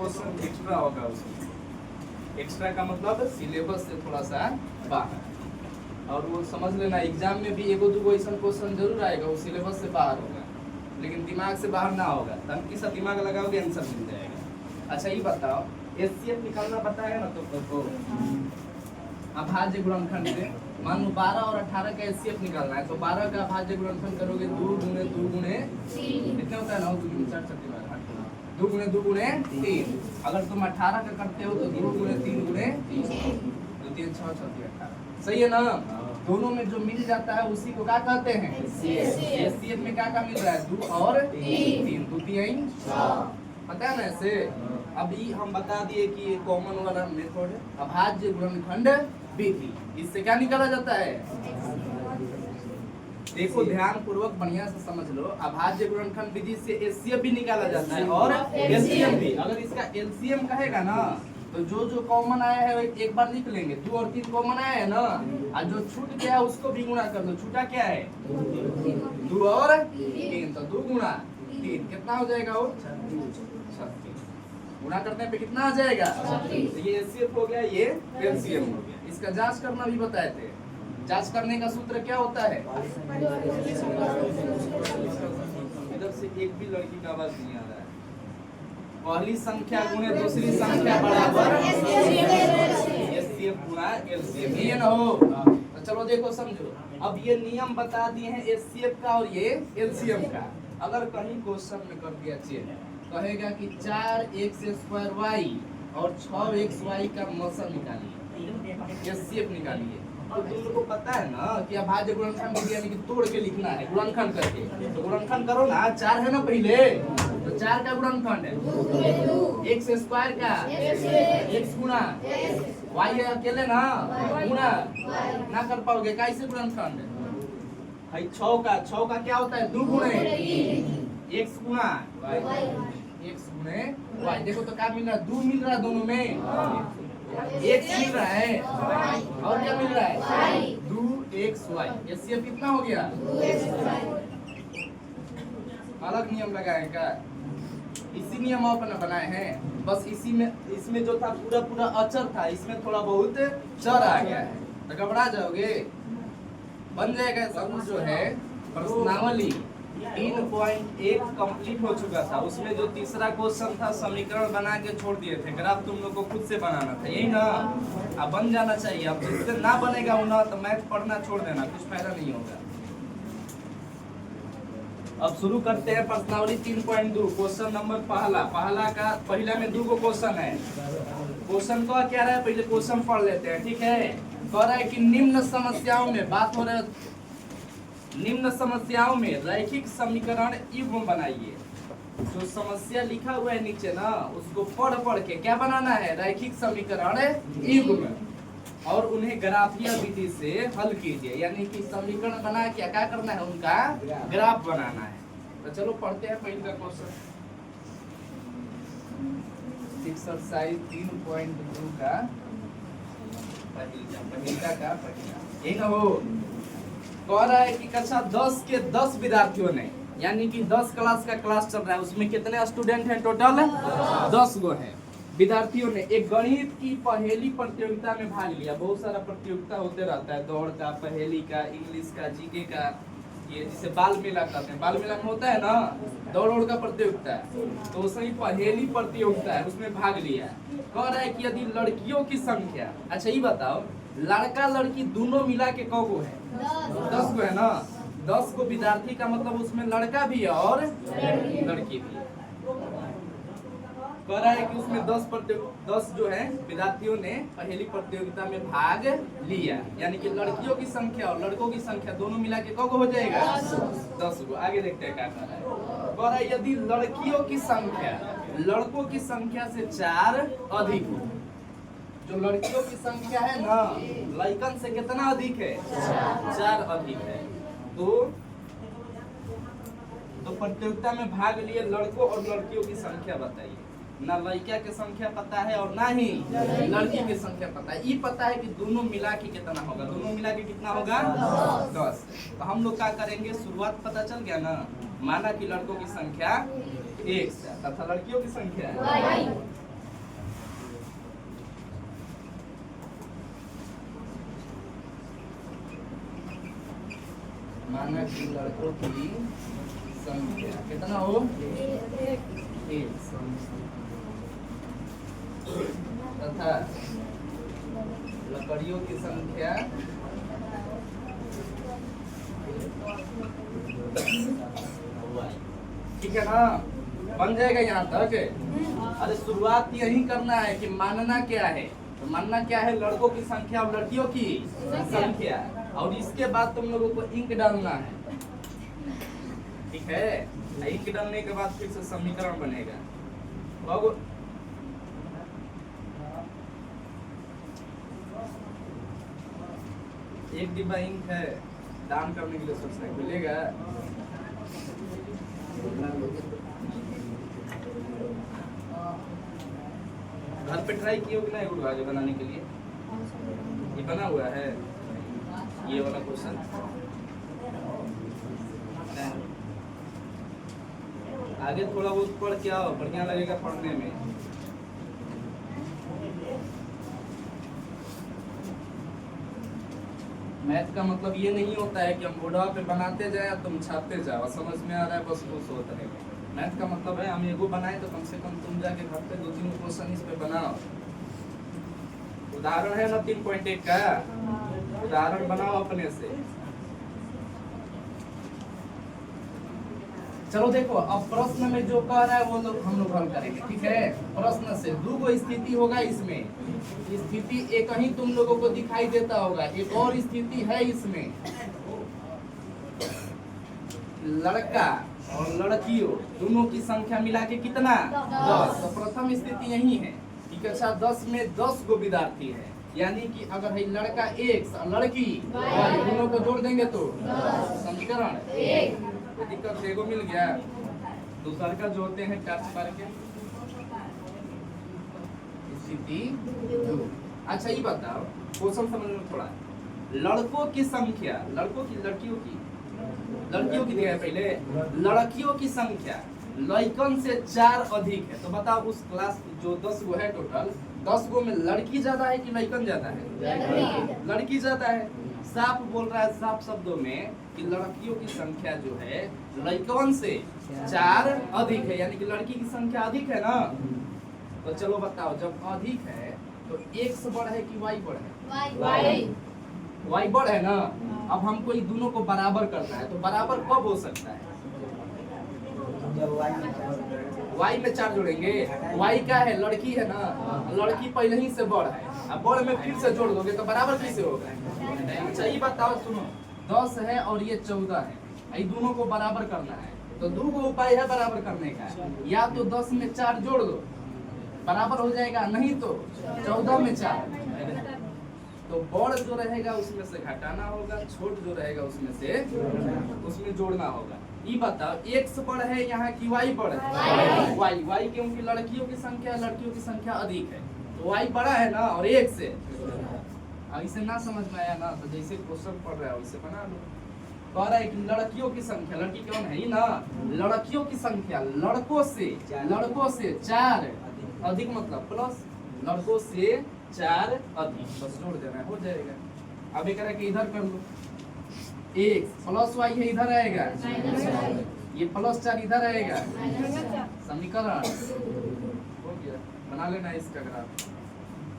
Question extra होगा उसमें। Extra का मतलब सिलेबस से थोड़ा सा बाहर, और वो समझ लेना एग्जाम में भी एगो दूगो ऐसा क्वेश्चन जरूर आएगा, वो सिलेबस से बाहर होगा, लेकिन दिमाग से बाहर ना होगा। तनकी सा दिमाग लगाओगे आंसर मिल जाएगा। अच्छा ये बताओ, एचसीएफ निकालना पता है ना तो अभाज्य गुणनखंड से मान लो 12 और 18 का एचसीएफ निकालना है, तो 12 का अभाज्य गुणनखंड करोगे 2 गुणे 2 गुणे 3 कितने होता है 9 2 गुणे 4 2 गुणे 2 गुणे 3। अगर तुम 18 का करते हो तो 2 गुणे 3 गुणे 2 3 6 6 18, सही है ना। दोनों में जो मिल जाता है उसी को क्या कहते हैं एचसीएफ में क्या मिल रहा है 2 और 3 2 3 6, पता है ना ऐसे। अभी हम बता दिए कि ये कॉमन वाला मेथड है अभाज्य गुणनखंड विधि, इससे क्या निकाला जाता है। देखो ध्यान पूर्वक बढ़िया से समझ लो, अभाज्य गुणनखंड विधि से एचसीएफ भी निकाला जाता है और एलसीएम भी। अगर इसका एलसीएम कहेगा ना तो जो जो कॉमन आया है एक बार लिख लेंगे, 2 और 3 कॉमन आया है ना, और जो छूट गया है उसको भी गुणा कर दो। छूटा क्या है 2 और 3, तो 2 गुणा 3 कितना हो जाएगा वो 36। गुणा करने पे कितना आ जाएगा, तो ये एचसीएफ हो गया, ये एलसीएम हो गया। इसका जांच करना भी बताए थे। जांच करने का सूत्र क्या होता है, इधर से एक भी लड़की का आवाज नहीं आ रहा है। पहली संख्या गुणे दूसरी संख्या बराबर एचसीएफ गुणा एलसीएम, ये ना हो। तो चलो देखो समझो, अब ये नियम बता दिए हैं एचसीएफ का और ये एलसीएम का। अगर कहीं क्वेश्चन में कर दिया चेक, कहेगा कि 4x² और 6xy का मौसम निकालिए, एचसीएफ निकालिए, तो तुम लोग को पता है ना कि अभाज्य गुणनखंड विधि यानी कि तोड़ के लिखना है गुणनखंड करके। तो गुणनखंड करो ना, 4 है ना पहले, तो 4 का गुणनखंड है x² का x गुणा y है अकेले ना गुणा ना कर पाओगे, कैसे गुणनखंड भाई 6 का क्या होता है 2 गुणे x गुणा x गुणे y। देखो तो क्या मिल रहा है 2 मिल रहा है दोनों में, x मिल रहा है और क्या मिल रहा है 2xy। एचसीएफ कितना हो गया 2xy। अलग नियम लगाए क्या, इसी नियम अपन बनाए हैं, बस इसी में इसमें जो था पूरा अचर था, इसमें थोड़ा बहुत चर आ गया है, तो घबरा जाओगे। बन जाएगा सब जो है प्रश्नावली 3.1 कंप्लीट हो चुका था। उसमें जो तीसरा क्वेश्चन था समीकरण बना के छोड़ दिए थे, ग्राफ तुम लोग को खुद से बनाना था, यही ना। अब बन जाना चाहिए, अब जिससे ना बनेगा वो ना तो मैथ पढ़ना छोड़ देना, कुछ फायदा नहीं होगा। अब शुरू करते हैं प्रश्नावली 3.2 क्वेश्चन नंबर पहला में 2 क्वेश्चन है। क्वेश्चन को क्या रहा है पहले क्वेश्चन पढ़ लेते हैं, ठीक है। कह रहा है कि निम्न समस्याओं में बात हो रहा है, निम्न समस्याओं में रैखिक समीकरण युग्म बनाइए। जो समस्या लिखा हुआ है नीचे ना उसको पढ़ के क्या बनाना है रैखिक समीकरण युग्म, और उन्हें ग्राफीय विधि से हल कीजिए। यानी कि समीकरण बना के क्या करना है उनका ग्राफ बनाना है। तो चलो पढ़ते हैं पहले का क्वेश्चन, एक्सरसाइज 3.2 का पहिला यही ना हो। कह रहा है कि कक्षा 10 के 10 विद्यार्थियों ने, यानी कि 10 क्लास का क्लास चल रहा है, उसमें कितने स्टूडेंट हैं टोटल 10 गो हैं विद्यार्थियों ने एक गणित की पहेली प्रतियोगिता में भाग लिया। बहुत सारा प्रतियोगिता होते रहता है, दौड़ का, पहेली का, इंग्लिश का, जीके का, ये जिसे बाल मेला कहते हैं, बाल मेला में होता है ना दौड़ का प्रतियोगिता, तो उसमें पहेली प्रतियोगिता है उसमें भाग लिया। कह रहा है कि यदि लड़कियों की संख्या, अच्छा ये बताओ लड़का लड़की दोनों मिला के कौ गो है 10 गो है ना। 10 गो विद्यार्थी का मतलब उसमें लड़का भी है और लड़की भी है। कह रहा है कि उसमें 10 जो है विद्यार्थियों ने पहेली प्रतियोगिता में भाग लिया, यानी कि लड़कियों की संख्या और लड़कों की संख्या दोनों मिला के कौ गो हो जाएगा 10 गो। आगे देखते हैं क्या कर रहा है। कह रहा है यदि लड़कियों की संख्या लड़कों की संख्या से 4 अधिक हो, जो लड़कियों की संख्या है ना लड़कन से कितना अधिक है 4 अधिक है, तो प्रतियोगिता में भाग लिए लड़कों और लड़कियों की संख्या बताइए। ना लड़का की संख्या पता है और ना ही लड़की की संख्या पता है। ये पता है कि दोनों मिला के कितना होगा, दोनों मिला के कितना होगा 10। तो हम लोग क्या करेंगे, शुरुआत पता चल गया ना, माना कि लड़कों की संख्या 1 तथा लड़कियों की संख्या माना कि लड़कों की संख्या कितना हो, 1 तथा लकड़ियों की संख्या ठीक है ना, बन जाएगा यहाँ तक। अरे शुरुआत यही करना है कि मानना क्या है, तो मानना क्या है, लड़कों की संख्या और लड़कियों की संख्या, और इसके बाद तुम लोगों को इंक डालना है, ठीक है। इंक डालने के बाद फिर से समीकरण बनेगा। अब एक डिब्बा इंक है, दान करने के लिए सोचना है, मिलेगा? घर पे ट्राई किए हो कि नहीं उड़वा जो बनाने के लिए? ये बना हुआ है ये वाला क्वेश्चन। आगे थोड़ा बहुत पढ़ के आओ, बढ़िया लगेगा पढ़ने में। मैथ का मतलब ये नहीं होता है कि हम बोर्डवा पे बनाते जाए तुम छापते जाओ, समझ में आ रहा है, बस खुश होता है। मैथ का मतलब है हम एगो बनाए तो कम से कम तुम जाके घर पे 2-3 क्वेश्चन इस पे बनाओ। उदाहरण है ना 3.1 का, उदाहरण बनाओ अपने से। चलो देखो, अब प्रश्न में जो कह रहा है वो लोग हम लोग हल करेंगे, ठीक है। प्रश्न से 2 स्थिति होगा, इसमें स्थिति एक ही तुम लोगों को दिखाई देता होगा, एक और स्थिति है इसमें, लड़का और लड़कियों दोनों की संख्या मिला के कितना 10। तो प्रथम स्थिति यही है कि कक्षा 10 में 10 गो विद्यार्थी है, यानी कि अगर है लड़का X और लड़की Y दोनों को जोड़ देंगे तो समीकरण कोई दिक्कत है, एगो मिल गया। दूसरा का जोड़ते हैं टच करके, स्थिति 2। अच्छा ये बताओ, क्वेश्चन समझ में थोड़ा, लड़कों की संख्या, लड़कों की लड़कियों की दिया है पहले, लड़कियों की संख्या लड़कन से 4 अधिक है, तो बताओ उस क्लास जो 10 गो है टोटल, 10 गो में लड़की ज्यादा है कि लड़कन ज्यादा है? लड़की ज्यादा है। साफ बोल रहा है, साफ शब्दों में कि लड़कियों की संख्या जो है लड़कन से 4 अधिक है, यानी कि लड़की की संख्या अधिक है ना। तो चलो बताओ, जब अधिक है तो X बड़ है कि Y बड़ है? Y बड़ है ना। अब हमको इन दोनों को बराबर करना है, तो बराबर कब हो सकता है? Y में 4 जोड़ेंगे। Y क्या है? लड़की है ना, लड़की पहले ही से बड़ है, अब बड़ में फिर से जोड़ दोगे तो बराबर कैसे होगा? अच्छा ये बताओ, सुनो, 10 है और ये 14 है, ये दोनों को बराबर करना है, तो 2 गो उपाय है बराबर करने का, या तो 10 में 4 जोड़ दो बराबर हो जाएगा, नहीं तो 14 में 4। तो बड़ जो रहेगा उसमें से घटाना होगा, छोट जो रहेगा उसमें जोड़ना होगा। ये बताओ, X बड़ है यहाँ की Y बड़ है? Y क्योंकि लड़कियों की संख्या अधिक है, तो Y बड़ा है ना, और X से इसे ना समझ में आया ना, तो जैसे क्वेश्चन पढ़ रहा है वैसे बना लो। कह रहा है कि लड़कियों की संख्या, लड़की कौन है ना, लड़कियों की संख्या लड़कों से 4 अधिक, मतलब प्लस लड़कों से 4 अधिक, बस जोड़ देना है, हो जाएगा। अब एक करके इधर कर लो, X प्लस Y है इधर आएगा, ये प्लस 4 इधर आएगा, समीकरण हो गया। बना लेना इसका ग्राफ।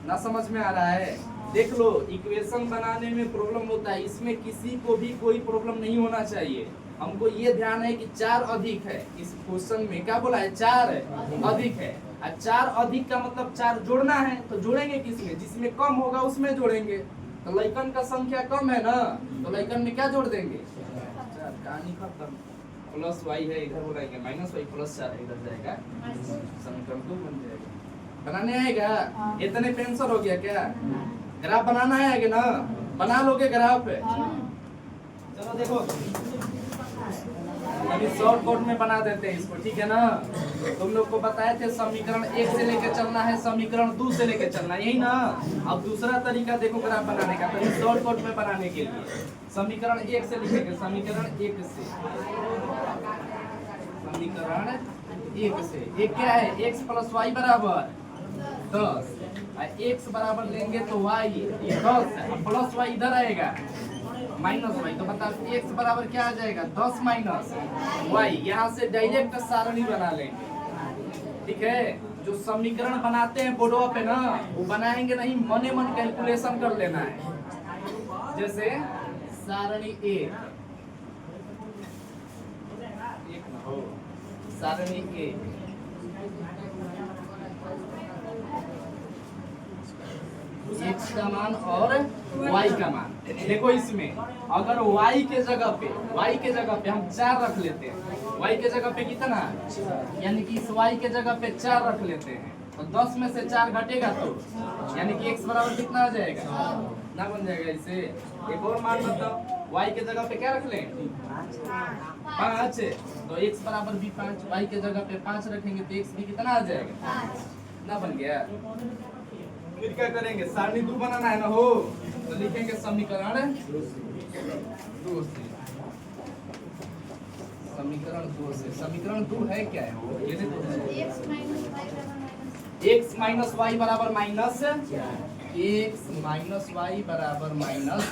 ना समझ में आ रहा है? देख लो, इक्वेशन बनाने में प्रॉब्लम होता है, इसमें किसी को भी कोई प्रॉब्लम नहीं होना चाहिए। हमको ये ध्यान है कि 4 अधिक है, इस क्वेश्चन में क्या बोला है? 4 अधिक है। 4 अधिक का मतलब 4 जोड़ना है, तो जोड़ेंगे किसमें? जिसमें कम होगा उसमें जोड़ेंगे। तो लड़कन का संख्या कम है ना, तो लड़कन में क्या जोड़ देंगे? 4। कहानी खत्म। प्लस Y है इधर बोलेंगे, माइनस Y प्लस 4 इधर जाएगा, समीकरण 2 बन जाएगा। बनाने आएगा? इतने पेंसिल हो गया क्या? ग्राफ बनाना है आगे ना, बना लोगे ग्राफ? चलो देखो, अभी शॉर्ट कट में बना देते हैं इसको, ठीक है ना। तुम लोग को बताए थे समीकरण 1 से लेके चलना है, समीकरण 2 से लेके चलना है, यही ना। अब दूसरा तरीका देखो ग्राफ बनाने का, तो शॉर्ट कट में बनाने के लिए समीकरण 1 से लिखेंगे, समीकरण 1 से, समीकरण 1 से। एक क्या है? X प्लस Y बराबर 10, X बराबर लेंगे तो Y ये 10 है, प्लस Y इधर आएगा, माइनस वाई, तो बताओ x बराबर क्या आ जाएगा 10 माइनस वाई। यहाँ से डायरेक्ट सारणी बना लेंगे, ठीक है। जो समीकरण बनाते हैं बोर्डवा पे ना, वो बनाएंगे नहीं, मने मन कैलकुलेशन कर लेना है। जैसे सारणी एक सारणी एक x का मान और y का मान। देखो इसमें अगर y के जगह पे हम 4 रख लेते हैं, y के जगह पे कितना, यानी कि इस y के जगह पे 4 रख लेते हैं, तो 10 में से 4 घटेगा तो यानी कि x बराबर कितना आ जाएगा, ना बन जाएगा इसे। एक और मान बताओ, y के जगह पे क्या रख लें 5, तो x बराबर भी 5, y के जगह पे 5 रखेंगे तो x भी कितना आ जाएगा, ना बन गया। फिर क्या करेंगे, सारणी 2 बनाना है ना हो, तो लिखेंगे समीकरण 2 से, समीकरण 2 से। समीकरण 2 है क्या है वो, ये देखो x माइनस वाई बराबर माइनस x माइनस वाई बराबर माइनस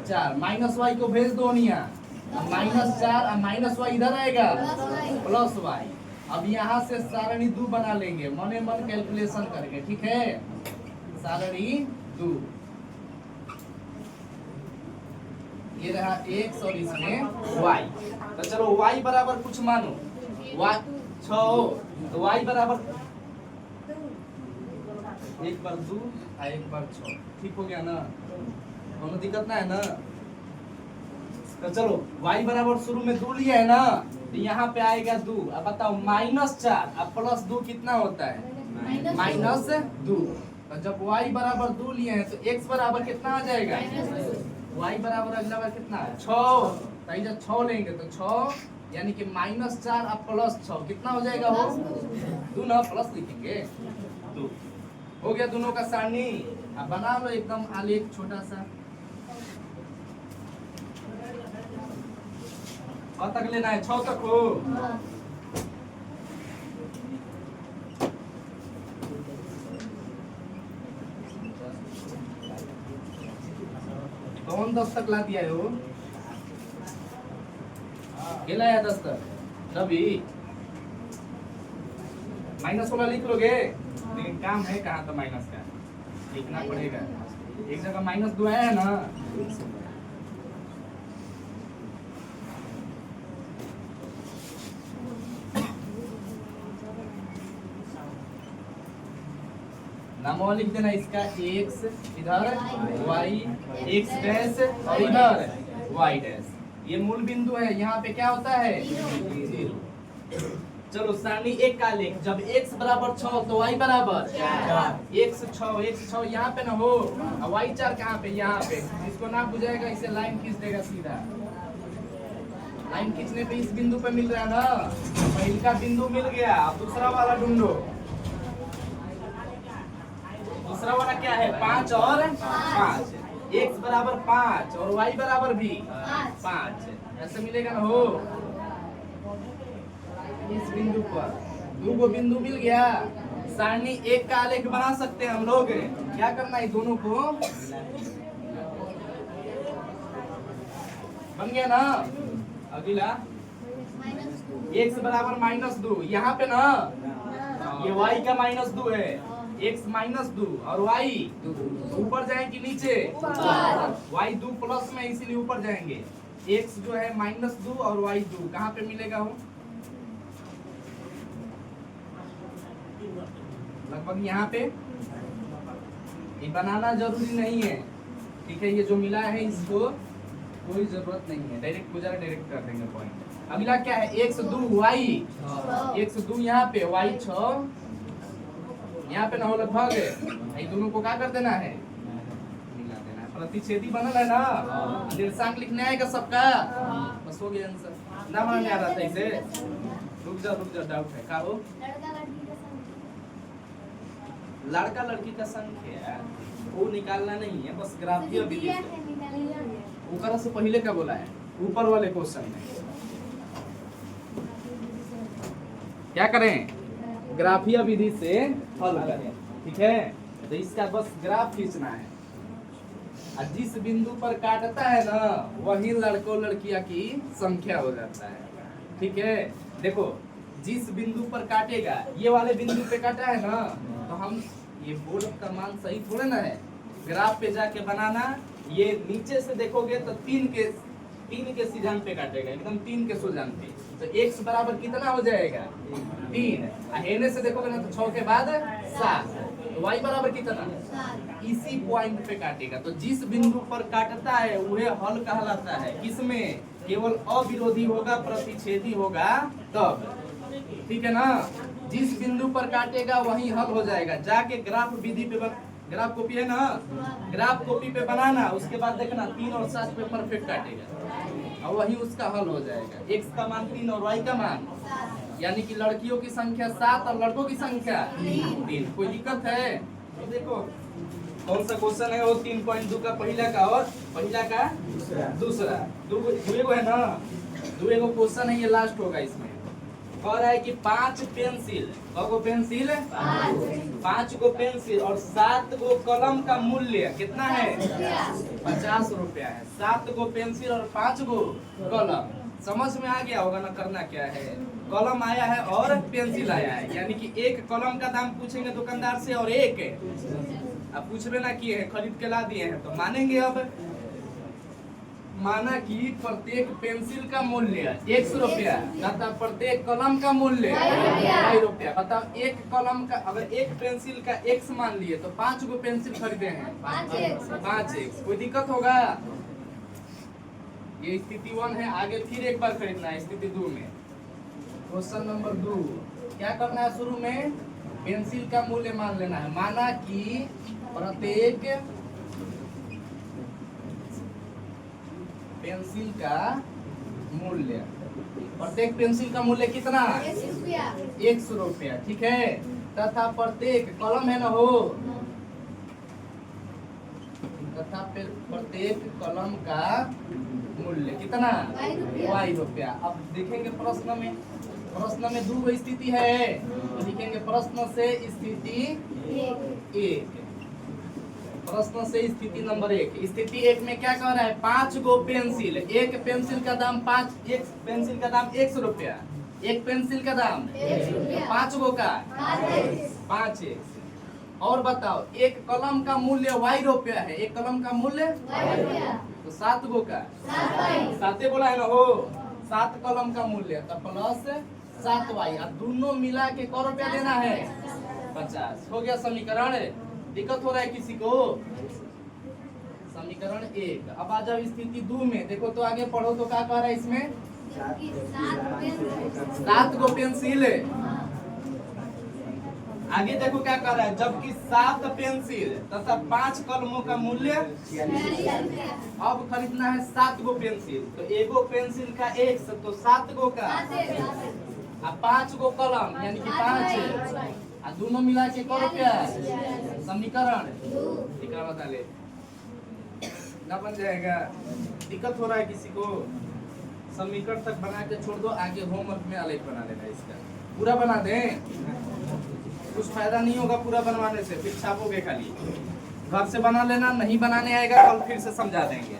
4। माइनस वाई को भेज दो निया, -4 और माइनस वाई इधर आएगा प्लस वाई। अब यहाँ से सारणी 2 बना लेंगे मने मन कैलकुलेशन करके, ठीक है। सारणी 2 ये रहा x और इसमें y, तो चलो y बराबर कुछ मानो, y 6, तो y बराबर 1 बार 2 और 1 बार 6, ठीक हो गया ना, कोनो दिक्कत ना है ना। तो चलो y बराबर शुरू में 2 लिया है ना, तो यहाँ पे आएगा 2। अब बताओ -4 अब +2 कितना होता है, -2। तो जब y बराबर 2 लिए हैं तो x बराबर कितना आ जाएगा, y बराबर अगला बार कितना है 6, तो जब 6 लेंगे तो 6 यानी कि -4 अब +6 कितना हो जाएगा, वो 2 ना प्लस लिखेंगे 2। हो गया दोनों का सारणी। अब बना लो एकदम आलेख छोटा सा, और तक लेना है 6 तक हो। कौन 10 तक ला दिया है वो, क्या लाया 10 तक, रवि माइनस वाला लिख लोगे, लेकिन काम है कहाँ तो माइनस का लिखना पड़ेगा, एक जगह -2 आया है ना। नाम लिख देना इसका, x इधर y x डैश और इधर y डैश, ये मूल बिंदु है। यहाँ पे क्या होता है 0। चलो सारणी 1 का लेख, जब x बराबर 6 तो y बराबर 4, x 6 यहाँ पे ना हो, y 4 कहाँ पे, यहाँ पे। इसको ना बुझाएगा, इसे लाइन खींच देगा सीधा। लाइन खींचने पे इस बिंदु पे मिल रहा है ना, पहले का बिंदु मिल गया, अब दूसरा वाला ढूंढो। दूसरा वाला क्या है 5 और 5, x बराबर 5 और y बराबर भी 5, ऐसे मिलेगा ना हो। इस बिंदु पर 2 बिंदु मिल गया, सारणी 1 का आलेख बना सकते हैं हम लोग। क्या करना है, दोनों को बन गया ना। अगला x बराबर -2, यहाँ पे ना ये y का -2 है, x -2 और y ऊपर जाएंगे नीचे, y 2 प्लस में इसीलिए ऊपर जाएंगे। x जो है -2 और y 2 कहाँ पे मिलेगा हो, लगभग यहाँ पे। ये बनाना जरूरी नहीं है, ठीक है। ये जो मिला है इसको कोई जरूरत नहीं है, डायरेक्ट गुजारा डायरेक्ट कर देंगे पॉइंट। अगला क्या है x 2 y, x 2 यहाँ पे y 6 यहाँ पे ना हो, लगभग ये दोनों को क्या कर देना है, मिला देना है। प्रतिच्छेदी बनल है ना, निर्देशांक लिखने आएगा सबका, बस हो गया आंसर। ना मानने आ रहा था इसे, रुक जा डाउट है का हो। लड़का लड़की का संख्या वो निकालना नहीं है, बस ग्राफीय विधि से। ऊपर से पहले का बोला है, ऊपर वाले क्वेश्चन में क्या करें, ग्राफीय विधि से हल करें, ठीक है। तो इसका बस ग्राफ खींचना है। और जिस बिंदु पर काटता है ना वही लड़कों लड़कियां की संख्या हो जाता है। ठीक है, देखो जिस बिंदु पर काटेगा, ये वाले बिंदु पे काटा है ना, तो हम ये बोर्ड का मान सही थोड़े ना है, ग्राफ पे जाके बनाना। ये नीचे से देखोगे तो तीन के सीधान पे काटेगा, एकदम 3 के सोजान पे, तो x बराबर कितना हो जाएगा 3। हेने से देखोगे ना तो 6 के बाद 7, तो y बराबर कितना, इसी पॉइंट पे काटेगा। तो जिस बिंदु पर काटता है वह हल कहलाता है। किसमें, केवल अविरोधी होगा, प्रतिच्छेदी होगा तब। ठीक है ना, जिस बिंदु पर काटेगा वही हल हो जाएगा। जाके ग्राफ विधि पे ग्राफ कॉपी है ना, ग्राफ कॉपी पे बनाना, उसके बाद देखना 3 और 7 पे परफेक्ट काटेगा और वही उसका हल हो जाएगा। x का मान 3 और y का मान, यानी कि लड़कियों की संख्या 7 और लड़कों की संख्या 3। कोई दिक्कत है? तो देखो कौन सा क्वेश्चन है वो 3.2 का पहला का और पहला का दूसरा, दुएगो है ना, दुएगो क्वेश्चन है, ये लास्ट होगा। इसमें कह रहा है कि 5 पेंसिल, कगो पेंसिल 5 गो पेंसिल और 7 गो कलम का मूल्य कितना है 50 रुपया है। 7 गो पेंसिल और 5 गो कलम, समझ में आ गया होगा ना करना क्या है। कलम आया है और पेंसिल आया है, यानी कि एक कलम का दाम पूछेंगे दुकानदार से और एक अब पूछबे ना किए हैं, खरीद के ला दिए हैं तो मानेंगे। अब माना कि प्रत्येक पेंसिल का मूल्य 100 रुपया तथा प्रत्येक कलम का मूल्य 2 रुपया। बताओ एक कलम का, अगर एक पेंसिल का x मान लिए तो 5 गो पेंसिल खरीदे हैं 5x। कोई दिक्कत होगा? ये स्थिति 1 है, आगे फिर एक बार खरीदना है स्थिति 2 में। क्वेश्चन नंबर 2 क्या करना है, शुरू में पेंसिल का मूल्य मान लेना है। माना कि प्रत्येक पेंसिल का मूल्य, प्रत्येक पेंसिल का मूल्य कितना 100 रुपया। ठीक है, तथा प्रत्येक कलम है ना हो, तथा प्रत्येक कलम का मूल्य कितना y रुपया। अब देखेंगे प्रश्न में, प्रश्न में 2 स्थिति है तो लिखेंगे प्रश्न से स्थिति 1। प्रश्न से स्थिति नंबर 1। स्थिति 1 में क्या कह रहा है, 5 गो पेंसिल, एक पेंसिल का दाम 1 पेंसिल का दाम 100 रुपया, एक पेंसिल का दाम 5 गो का 5x। और बताओ एक कलम का मूल्य y रुपया है, एक कलम का मूल्य तो 7 गो का 7 बोला है ना हो, 7 कलम का मूल्य तो प्लस 7y, और दोनों मिला के क रुपया देना है 50। हो गया समीकरण। दिक्कत हो रहा है किसी को? समीकरण 1। अब आ जाओ स्थिति 2 में, देखो तो आगे पढ़ो तो क्या कह रहा है इसमें, 7 गो पेंसिल। आगे देखो क्या कह रहा है, जबकि 7 पेंसिल तथा 5 कलमों का मूल्य। अब खरीदना है 7 गो पेंसिल, तो एगो पेंसिल का 1 तो 7 गो का, और 5 गो कलम यानी कि 5, और दोनों मिला के क रुपया समीकरण बता ले ना बन जाएगा। दिक्कत हो रहा है किसी को? समीकरण तक बना के छोड़ दो, आगे होमवर्क में अलग बना लेना। इसका पूरा बना दें, कुछ फायदा नहीं होगा पूरा बनवाने से, फिर छापोगे खाली। घर से बना लेना, नहीं बनाने आएगा कल फिर से समझा देंगे।